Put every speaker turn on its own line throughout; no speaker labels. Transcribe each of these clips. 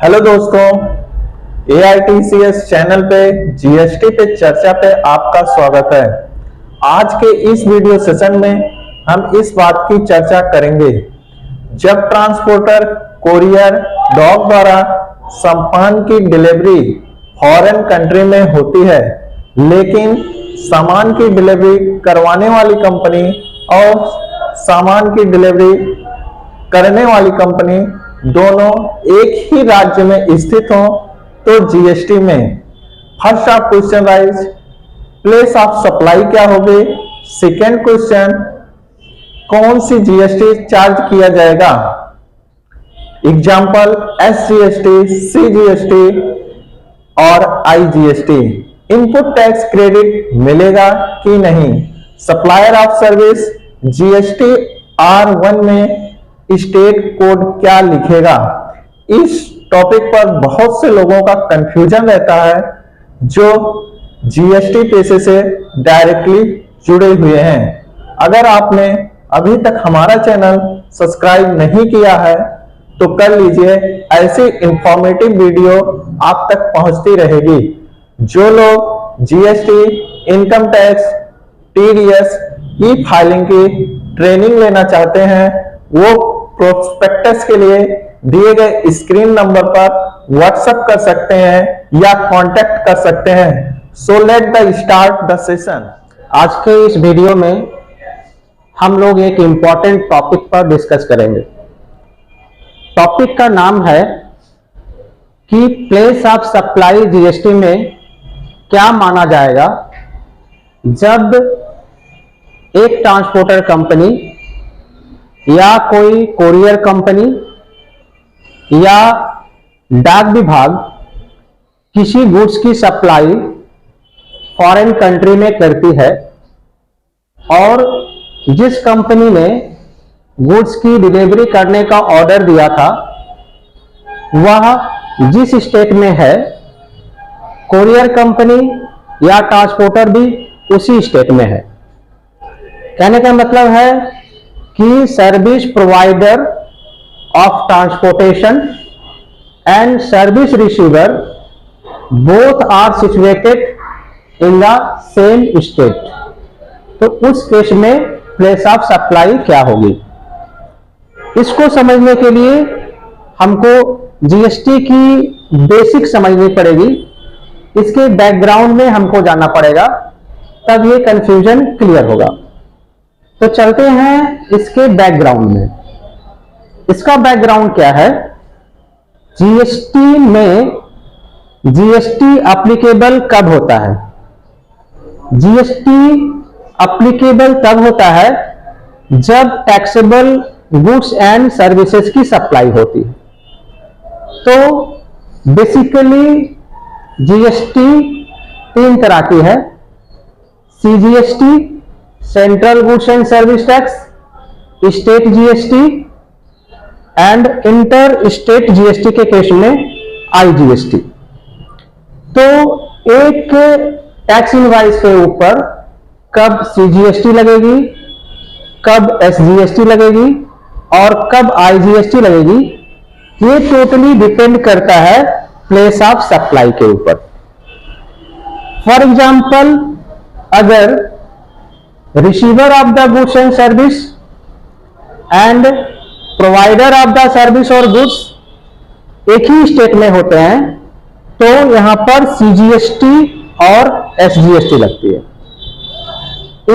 Hello दोस्तों, AITCS channel पे GST पे चर्चा पे आपका स्वागत है। आज के इस वीडियो सेशन में हम इस बात की चर्चा करेंगे, जब ट्रांसपोर्टर कोरियर डॉग द्वारा सामान की डिलीवरी फॉरेन कंट्री में होती है, लेकिन सामान की डिलीवरी करवाने वाली कंपनी और सामान की डिलीवरी करने वाली कंपनी दोनों एक ही राज्य में स्थित हो तो जीएसटी में first of question rise place of supply क्या होगी। सेकेंड क्वेश्चन, कौन सी जीएसटी चार्ज किया जाएगा। एग्जाम्पल SGST, CGST और IGST। इनपुट टैक्स क्रेडिट मिलेगा कि नहीं। Supplier of service GST R1 में स्टेट कोड क्या लिखेगा। इस टॉपिक पर बहुत से लोगों का कंफ्यूजन रहता है जो जीएसटी पेशे से डायरेक्टली जुड़े हुए हैं। अगर आपने अभी तक हमारा चैनल सब्सक्राइब नहीं किया है तो कर लीजिए, ऐसी इंफॉर्मेटिव वीडियो आप तक पहुंचती रहेगी। जो लोग जीएसटी, इनकम टैक्स, TDS की फाइलिंग की ट्रेनिंग लेना चाहते हैं वो प्रोस्पेक्टस के लिए दिए गए स्क्रीन नंबर पर व्हाट्सएप कर सकते हैं या कांटेक्ट कर सकते हैं। So let the start the session.
आज के इस वीडियो में हम लोग एक इंपॉर्टेंट टॉपिक पर डिस्कस करेंगे। टॉपिक का नाम है कि प्लेस ऑफ सप्लाई जीएसटी में क्या माना जाएगा जब एक ट्रांसपोर्टर कंपनी या कोई कोरियर कंपनी या डाक विभाग किसी गुड्स की सप्लाई फॉरेन कंट्री में करती है और जिस कंपनी ने गुड्स की डिलीवरी करने का ऑर्डर दिया था वह जिस स्टेट में है, कोरियर कंपनी या ट्रांसपोर्टर भी उसी स्टेट में है। कहने का मतलब है कि service provider of transportation and service receiver both are situated in the same state. तो उस केस में प्लेस ऑफ सप्लाई क्या होगी। इसको समझने के लिए हमको जीएसटी की बेसिक समझनी पड़ेगी, इसके बैकग्राउंड में हमको जाना पड़ेगा, तब ये कंफ्यूजन क्लियर होगा। तो चलते हैं इसके बैकग्राउंड में। इसका बैकग्राउंड क्या है। जीएसटी में जीएसटी एप्लीकेबल कब होता है। जीएसटी एप्लीकेबल तब होता है जब टैक्सेबल गुड्स एंड सर्विसेज की सप्लाई होती है। तो बेसिकली जीएसटी तीन तरह की है। CGST central goods and service tax, state GST and inter state GST के केस में IGST। तो एक टैक्स इनवाइस के ऊपर कब CGST लगेगी, कब SGST लगेगी और कब IGST लगेगी, ये टोटली डिपेंड करता है प्लेस ऑफ सप्लाई के ऊपर। फॉर एग्जाम्पल, अगर receiver of the goods and service and provider of the service और गुड्स एक ही स्टेट में होते हैं तो यहां पर CGST और SGST लगती है।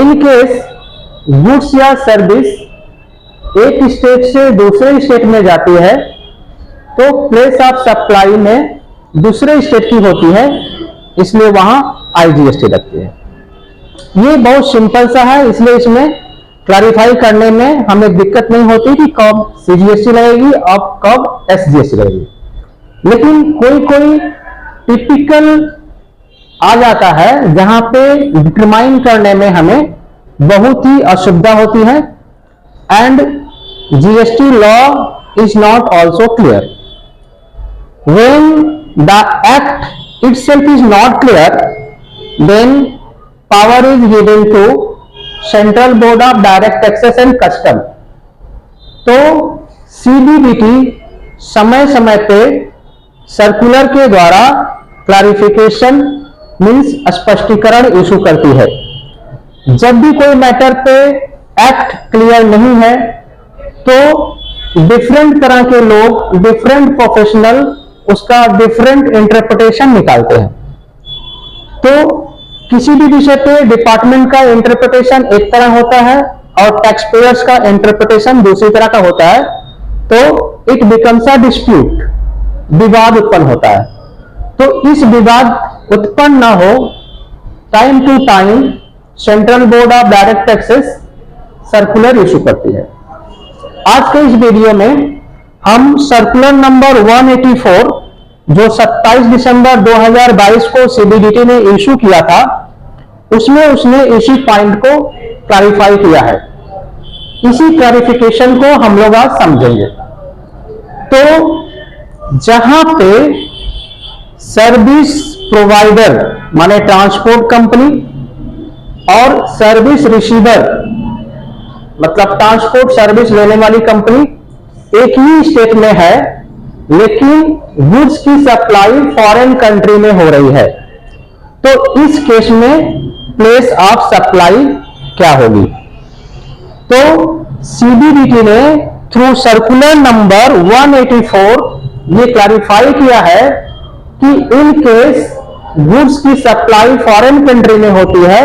इन केस गुड्स या सर्विस एक स्टेट से दूसरे स्टेट में जाती है तो प्लेस ऑफ सप्लाई में दूसरे स्टेट की होती है, इसलिए वहां IGST लगती है। ये बहुत सिंपल सा है, इसलिए इसमें क्लैरिफाई करने में हमें दिक्कत नहीं होती कि कब CGST लगेगी और कब SGST लगेगी। लेकिन कोई कोई टिपिकल आ जाता है जहां पे डिटरमाइन करने में हमें बहुत ही असुविधा होती है and GST law is not also clear. When the act itself is not clear, then power is given to Central Board of Direct Taxes and Custom। तो CBDT समय समय पे सर्कुलर के द्वारा क्लैरिफिकेशन मीन्स स्पष्टीकरण इशू करती है। जब भी कोई मैटर पे एक्ट क्लियर नहीं है तो डिफरेंट तरह के लोग, डिफरेंट प्रोफेशनल उसका डिफरेंट इंटरप्रिटेशन निकालते हैं। तो किसी भी विषय पे डिपार्टमेंट का इंटरप्रिटेशन एक तरह होता है और टैक्स पेयर्स का इंटरप्रिटेशन दूसरी तरह का होता है, तो इट बिकम्स अ डिस्प्यूट, विवाद उत्पन्न होता है। तो इस विवाद उत्पन्न ना हो, time to time central board of direct taxes circular issue करती है। आज के इस वीडियो में हम सर्कुलर नंबर 184 जो 27 दिसंबर 2022 को सीबीडीटी ने इशू किया था, उसमें उसने इसी पॉइंट को क्लैरिफाई किया है। इसी क्लैरिफिकेशन को हम लोग आज समझेंगे। तो जहां पे सर्विस प्रोवाइडर माने ट्रांसपोर्ट कंपनी और सर्विस रिसीवर मतलब ट्रांसपोर्ट सर्विस लेने वाली कंपनी एक ही स्टेट में है, लेकिन गुड्स की सप्लाई फॉरेन कंट्री में हो रही है, तो इस केस में प्लेस ऑफ सप्लाई क्या होगी? तो सीबीडीटी ने थ्रू सर्कुलर नंबर 184 ये क्लैरिफाई किया है कि इन केस गुड्स की सप्लाई फॉरेन कंट्री में होती है,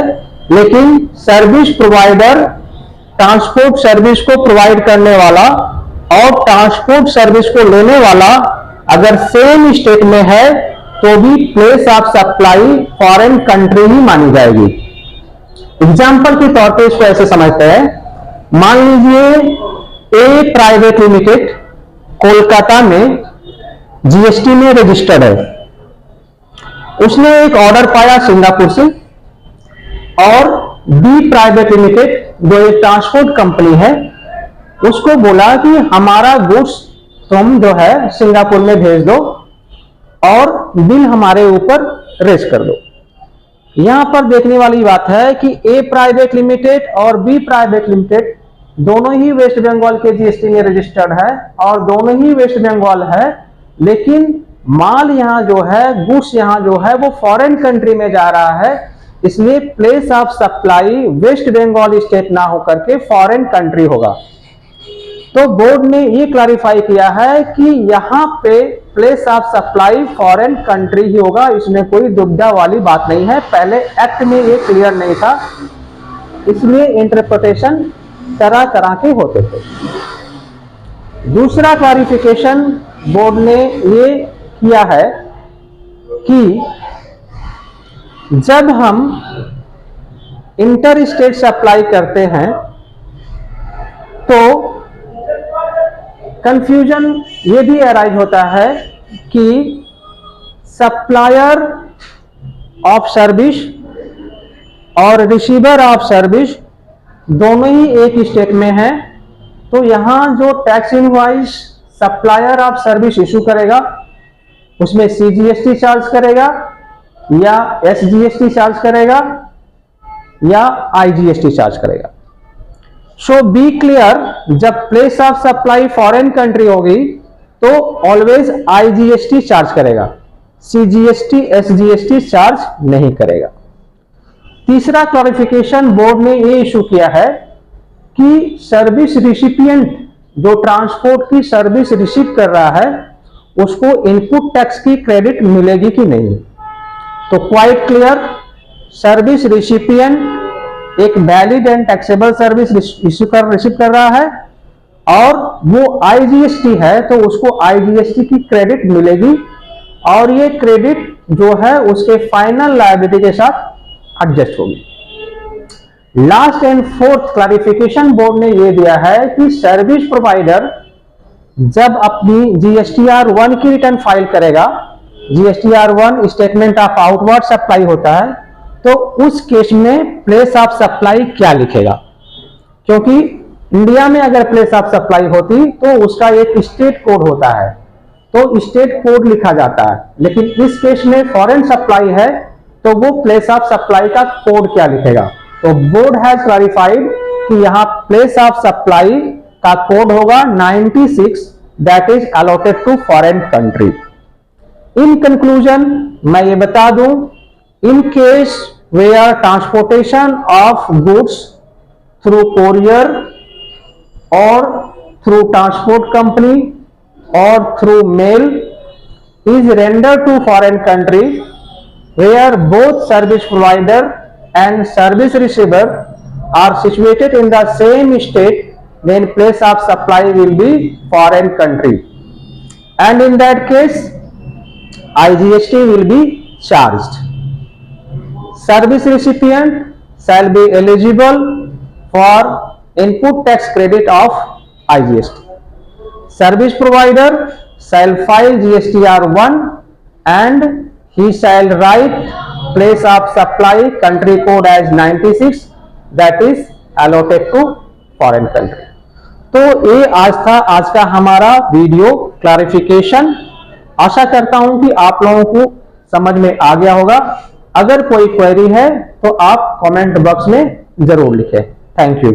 लेकिन सर्विस प्रोवाइडर ट्रांसपोर्ट सर्विस को प्रोवाइड करने वाला और ट्रांसपोर्ट सर्विस को लेने वाला अगर सेम स्टेट में है तो भी place of supply foreign country ही मानी जाएगी। एग्जाम्पल के तौर पे इसको ऐसे समझते हैं, मान लीजिए ए प्राइवेट लिमिटेड कोलकाता में जीएसटी में रजिस्टर्ड है। उसने एक ऑर्डर पाया सिंगापुर से और बी प्राइवेट लिमिटेड जो एक ट्रांसपोर्ट कंपनी है उसको बोला कि हमारा गुड्स तुम जो है सिंगापुर में भेज दो और बिल हमारे ऊपर रेज कर दो। यहां पर देखने वाली बात है कि ए प्राइवेट लिमिटेड और बी प्राइवेट लिमिटेड दोनों ही वेस्ट बंगाल के जीएसटी में रजिस्टर्ड है और दोनों ही वेस्ट बंगाल है, लेकिन माल यहां जो है, गुड्स यहां जो है वो फॉरेन कंट्री में जा रहा है, इसलिए place of supply West Bengal state ना होकर के फॉरेन कंट्री होगा। तो बोर्ड ने ये क्लैरिफाई किया है कि यहां पे place of supply foreign country ही होगा, इसमें कोई दुविधा वाली बात नहीं है। पहले एक्ट में ये क्लियर नहीं था, इसलिए इंटरप्रिटेशन तरह तरह के होते थे। दूसरा क्लैरिफिकेशन बोर्ड ने ये किया है कि जब हम इंटर स्टेट सप्लाई करते हैं तो कंफ्यूजन ये भी अराइज होता है कि सप्लायर ऑफ सर्विस और रिसीवर ऑफ सर्विस दोनों ही एक स्टेट में है, तो यहां जो tax invoice supplier of service issue करेगा उसमें सीजीएसटी चार्ज करेगा या एसजीएसटी चार्ज करेगा या आईजीएसटी चार्ज करेगा। सो बी क्लियर, जब place of supply foreign country होगी तो ऑलवेज आईजीएसटी चार्ज करेगा, सीजीएसटी एसजीएसटी चार्ज नहीं करेगा। तीसरा क्लैरिफिकेशन बोर्ड ने ये इशू किया है कि सर्विस रिसिपिएंट जो ट्रांसपोर्ट की सर्विस रिसीव कर रहा है उसको इनपुट टैक्स की क्रेडिट मिलेगी कि नहीं। तो क्वाइट क्लियर, सर्विस रिसिपिएंट एक valid and taxable service receive कर रहा है और वो आईजीएसटी है तो उसको आईजीएसटी की क्रेडिट मिलेगी और ये क्रेडिट जो है उसके फाइनल लायबिलिटी के साथ एडजस्ट होगी। Last and fourth clarification board ने यह दिया है कि सर्विस प्रोवाइडर जब अपनी जीएसटीआर 1 की रिटर्न फाइल करेगा, GSTR 1 statement of outward supply होता है, तो उस केस में प्लेस ऑफ सप्लाई क्या लिखेगा, क्योंकि इंडिया में अगर प्लेस ऑफ सप्लाई होती तो उसका एक स्टेट कोड होता है, तो स्टेट कोड लिखा जाता है, लेकिन इस केस में फॉरेन सप्लाई है तो वो प्लेस ऑफ सप्लाई का कोड क्या लिखेगा। तो बोर्ड हैज क्लैरिफाइड कि यहां प्लेस ऑफ सप्लाई का कोड होगा 96, that is allotted to foreign country. In conclusion मैं ये बता दूं, in case where transportation of goods through courier और थ्रू ट्रांसपोर्ट कंपनी और through mail is rendered to foreign country where both service provider and service receiver are situated in the same state, then place of supply will be foreign country, and in that case IGST will be charged. Service recipient shall be eligible for input tax credit of IGST. Service provider shall file GSTR1 and he shall write place of supply country code as 96, that is allotted to foreign country. तो ये आज का हमारा video clarification. आशा करता हूं कि आप लोगों को समझ में आ गया होगा। अगर कोई क्वेरी है तो आप कमेंट बॉक्स में जरूर लिखें। Thank you.